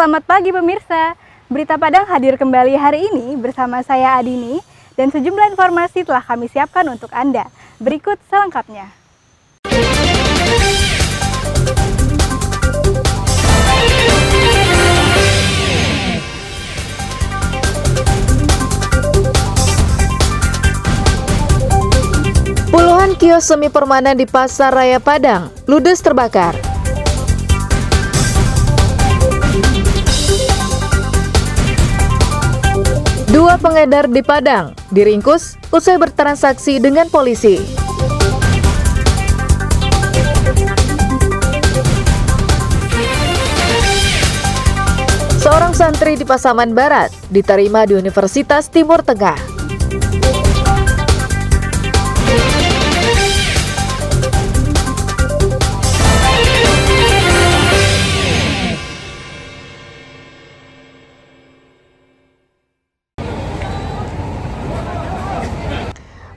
selamat pagi pemirsa. Berita Padang hadir kembali hari ini bersama saya Adini dan sejumlah informasi telah kami siapkan untuk Anda. Berikut selengkapnya. Puluhan kios semi permanen di Pasar Raya Padang ludes terbakar. Dua pengedar di Padang diringkus usai bertransaksi dengan polisi. Seorang santri di Pasaman Barat diterima di Universitas Timur Tengah.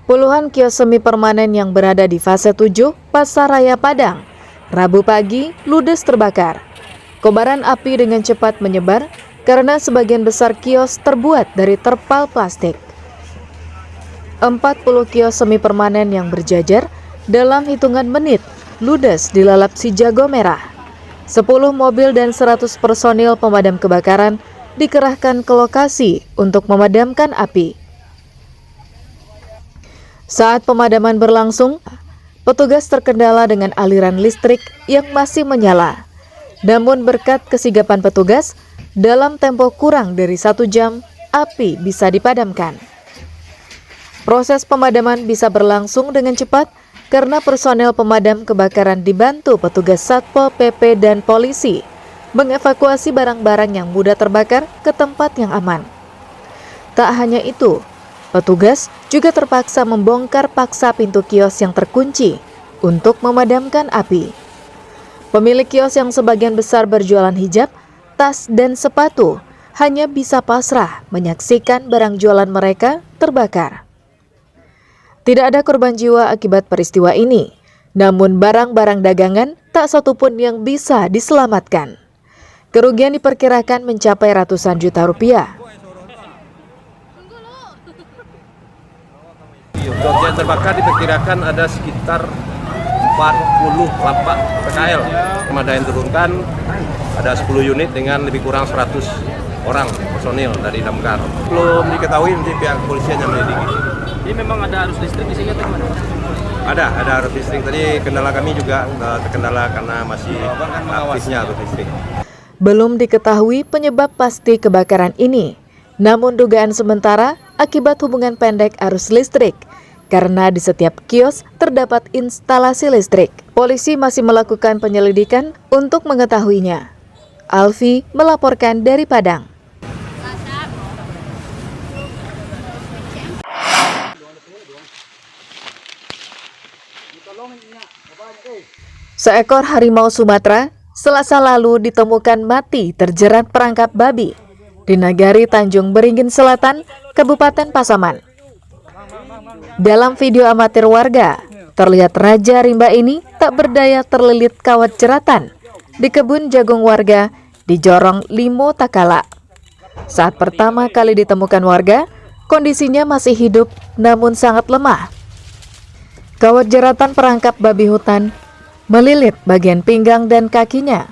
Puluhan kios semi permanen yang berada di fase 7 Pasar Raya Padang Rabu pagi ludes terbakar. Kobaran api dengan cepat menyebar karena sebagian besar kios terbuat dari terpal plastik. 40 kios semi permanen yang berjajar dalam hitungan menit ludes dilalap si jago merah. 10 mobil dan 100 personil pemadam kebakaran dikerahkan ke lokasi untuk memadamkan api. Saat pemadaman berlangsung, petugas terkendala dengan aliran listrik yang masih menyala. Namun berkat kesigapan petugas, dalam tempo kurang dari 1 jam, api bisa dipadamkan. Proses pemadaman bisa berlangsung dengan cepat karena personel pemadam kebakaran dibantu petugas Satpol PP dan polisi mengevakuasi barang-barang yang mudah terbakar ke tempat yang aman. Tak hanya itu, petugas juga terpaksa membongkar paksa pintu kios yang terkunci untuk memadamkan api. Pemilik kios yang sebagian besar berjualan hijab, tas, dan sepatu hanya bisa pasrah menyaksikan barang jualan mereka terbakar. Tidak ada korban jiwa akibat peristiwa ini, namun barang-barang dagangan tak satupun yang bisa diselamatkan. Kerugian diperkirakan mencapai ratusan juta rupiah. Yang terbakar diperkirakan ada sekitar 40 lapak PKL. Pemadam turunkan ada 10 unit dengan lebih kurang 100 orang personil dari damkar. Belum diketahui, nanti pihak kepolisian yang menyelidiki. Ini memang ada arus listrik di sini atau gimana? Ada arus listrik. Tadi kendala kami juga terkendala karena masih aktifnya arus listrik. Belum diketahui penyebab pasti kebakaran ini. Namun dugaan sementara akibat hubungan pendek arus listrik karena di setiap kios terdapat instalasi listrik. Polisi masih melakukan penyelidikan untuk mengetahuinya. Alfi melaporkan dari Padang. Seekor harimau Sumatera Selasa lalu ditemukan mati terjerat perangkap babi di Nagari Tanjung Beringin Selatan, Kabupaten Pasaman. Dalam video amatir warga, terlihat Raja Rimba ini tak berdaya terlilit kawat jeratan di kebun jagung warga di Jorong Limo Takala. Saat pertama kali ditemukan warga, kondisinya masih hidup namun sangat lemah. Kawat jeratan perangkap babi hutan melilit bagian pinggang dan kakinya.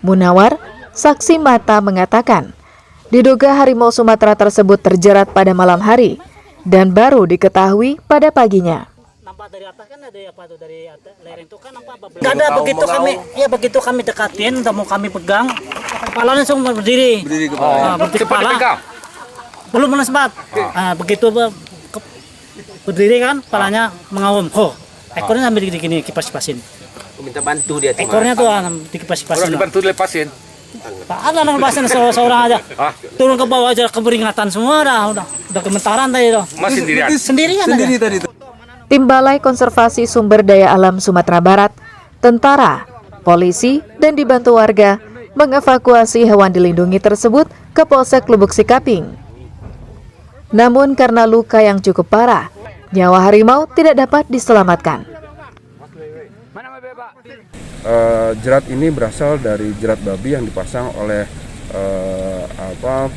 Munawar, saksi mata, mengatakan diduga harimau Sumatera tersebut terjerat pada malam hari dan baru diketahui pada paginya. Nampak dari atas kan ada apa tuh, dari lereng itu kan nampak apa? Enggak ada, begitu kami dekatin, mau kami pegang, kepala langsung berdiri. Berdiri kepala. Belum sempat. Begitu berdiri kan, kepalanya mengawum. Ekornya sambil gini kipas-kipasin. Minta bantu dia. Ekornya tuh dikipas-kipasin. Orang dibantu dilepasin. Ada lepasin seorang aja. Turun ke bawah aja keberingatan semua udah gemetaran tadi tuh. Mas Sendirian tadi. Tim Balai Konservasi Sumber Daya Alam Sumatera Barat, tentara, polisi, dan dibantu warga mengevakuasi hewan dilindungi tersebut ke Polsek Lubuk Sikaping. Namun karena luka yang cukup parah, nyawa harimau tidak dapat diselamatkan. Jerat ini berasal dari jerat babi yang dipasang oleh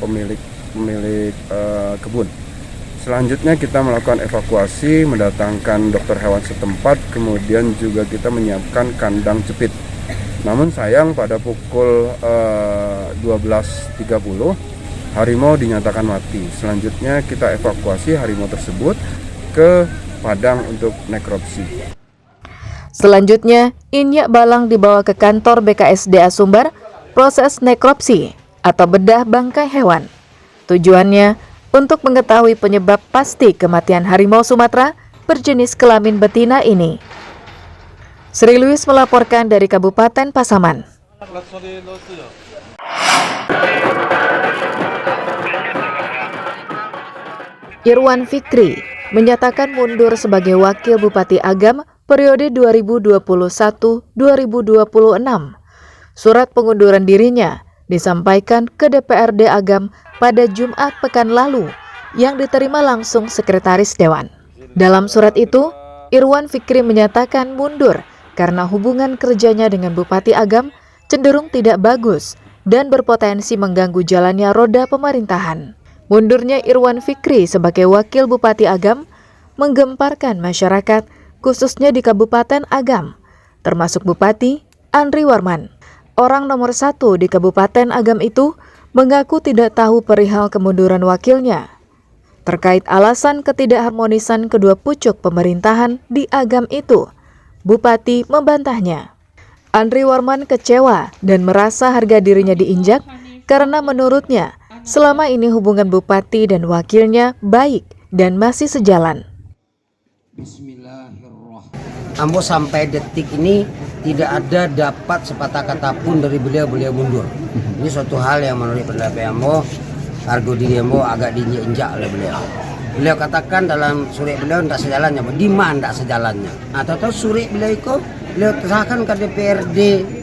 pemilik kebun. Selanjutnya kita melakukan evakuasi, mendatangkan dokter hewan setempat, kemudian juga kita menyiapkan kandang jepit. Namun sayang pada pukul 12.30 harimau dinyatakan mati. Selanjutnya kita evakuasi harimau tersebut ke Padang untuk nekropsi. Selanjutnya, Inyak Balang dibawa ke kantor BKSDA Sumbar proses nekropsi atau bedah bangkai hewan. Tujuannya untuk mengetahui penyebab pasti kematian harimau Sumatera berjenis kelamin betina ini. Sri Luis melaporkan dari Kabupaten Pasaman. Irwan Fikri menyatakan mundur sebagai Wakil Bupati Agam periode 2021-2026. Surat pengunduran dirinya disampaikan ke DPRD Agam pada Jumat pekan lalu yang diterima langsung Sekretaris Dewan. Dalam surat itu, Irwan Fikri menyatakan mundur karena hubungan kerjanya dengan Bupati Agam cenderung tidak bagus dan berpotensi mengganggu jalannya roda pemerintahan. Mundurnya Irwan Fikri sebagai Wakil Bupati Agam menggemparkan masyarakat khususnya di Kabupaten Agam, termasuk Bupati Andri Warman. Orang nomor 1 di Kabupaten Agam itu mengaku tidak tahu perihal kemunduran wakilnya. Terkait alasan ketidakharmonisan kedua pucuk pemerintahan di Agam itu, Bupati membantahnya. Andri Warman kecewa dan merasa harga dirinya diinjak karena menurutnya selama ini hubungan Bupati dan wakilnya baik dan masih sejalan. Ambo sampai detik ini tidak ada dapat sepatah kata pun dari beliau mundur. Ini suatu hal yang menurut pendapat Ambo, harga diri Ambo agak diinjak oleh beliau. Beliau katakan dalam surat beliau tidak sejalannya, di mana tidak sejalannya. Atau surat beliau itu beliau serahkan ke DPRD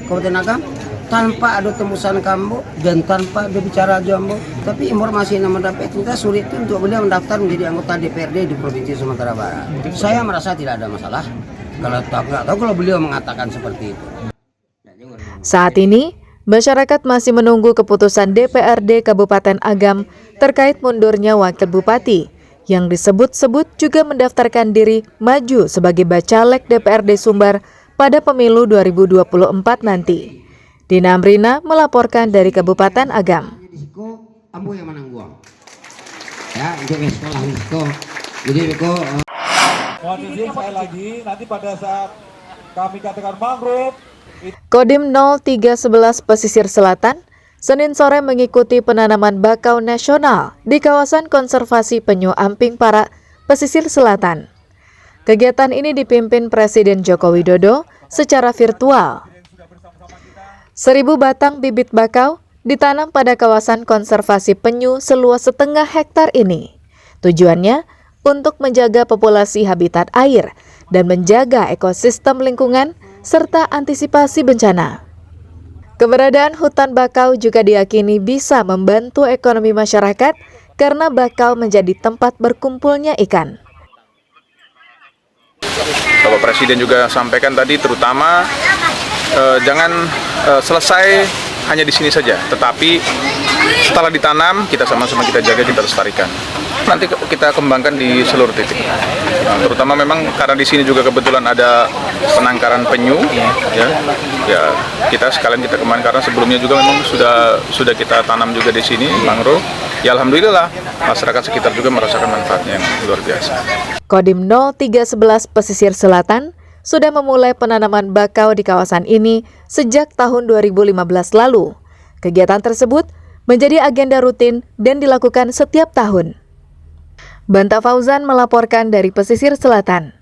Kabupaten Agam tanpa ada tembusan Kambo dan tanpa ada bicara Jambo. Tapi informasi yang mendapat ternyata surat itu untuk beliau mendaftar menjadi anggota DPRD di Provinsi Sumatera Barat. Saya merasa tidak ada masalah. Nggak tahu kalau beliau mengatakan seperti itu. Saat ini, masyarakat masih menunggu keputusan DPRD Kabupaten Agam terkait mundurnya Wakil Bupati yang disebut-sebut juga mendaftarkan diri maju sebagai bacalek DPRD Sumbar pada pemilu 2024 nanti. Dina Amrina melaporkan dari Kabupaten Agam. Ambo yang menanggung. Ya, untuk sekolah risiko. Jadi risiko. Mohon izin saya lagi, nanti pada saat kami katakan mangrove. Kodim 0311 Pesisir Selatan, Senin sore mengikuti penanaman bakau nasional di kawasan konservasi penyu Amping Parak, Pesisir Selatan. Kegiatan ini dipimpin Presiden Joko Widodo secara virtual. 1.000 batang bibit bakau ditanam pada kawasan konservasi penyu seluas 0,5 hektar ini. Tujuannya untuk menjaga populasi habitat air dan menjaga ekosistem lingkungan serta antisipasi bencana. Keberadaan hutan bakau juga diyakini bisa membantu ekonomi masyarakat karena bakau menjadi tempat berkumpulnya ikan. Bapak Presiden juga sampaikan tadi terutama jangan selesai hanya di sini saja, tetapi setelah ditanam kita sama-sama kita jaga, kita lestarikan. Nanti kita kembangkan di seluruh titik. Nah, terutama memang karena di sini juga kebetulan ada penangkaran penyu, ya kita sekalian kita kembangkan karena sebelumnya juga memang sudah kita tanam juga di sini mangrove. Ya alhamdulillah masyarakat sekitar juga merasakan manfaatnya yang luar biasa. Kodim 0311 Pesisir Selatan sudah memulai penanaman bakau di kawasan ini sejak tahun 2015 lalu. Kegiatan tersebut menjadi agenda rutin dan dilakukan setiap tahun. Banta Fauzan melaporkan dari Pesisir Selatan.